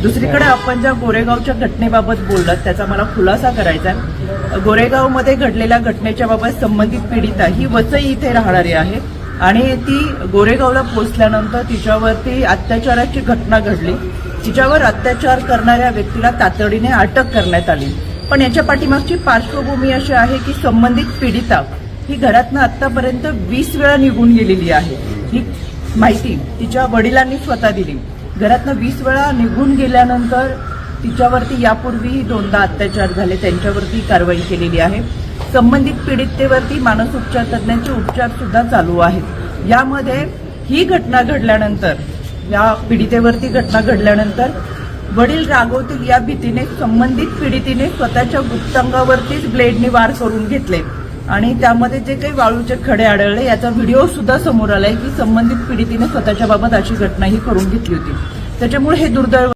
दुसरीकडे आपण ज्या गोरेगावच्या घटनेबाबत बोललात त्याचा मला खुलासा करायचा आहे। गोरेगावमध्ये घडलेल्या घटनेच्या बाबत संबंधित पीडिता ही वसई इथे राहणारी आहे आणि ती गोरेगावला पोहोचल्यानंतर तिच्यावरती अत्याचाराची घटना घडली। तिच्यावर अत्याचार करणाऱ्या व्यक्तीला तातडीने अटक करण्यात आली। पण याच्या पाठीमागची पार्श्वभूमी अशी आहे की संबंधित पीडिता ही घरातनं आतापर्यंत 20 वेळा निघून गेलेली आहे। ही माहिती तिच्या वडिलांनी स्वतः दिली। घरातनं 20 वेळा निघून गेल्यानंतर तिच्यावरती यापूर्वीही 2दा अत्याचार झाले, त्यांच्यावरती कारवाई केलेली आहे। संबंधित पीडितेवरती मानसोपचार तज्ञांचे उपचार सुद्धा चालू आहेत। यामध्ये ही घटना घडल्यानंतर, या पीडितेवरती घटना घडल्यानंतर वडील रागवतील या भीतीने संबंधित पीडितीने स्वतःच्या गुप्तांगावरतीच ब्लेडने वार करून घेतले आणि त्यामध्ये जे काही वाळूचे खडे आढळले याचा व्हिडिओ सुद्धा समोर आलाय की संबंधित पीडितीने स्वतःच्या बाबत अशी घटना ही करून घेतली होती। त्याच्यामुळे हे दुर्दैव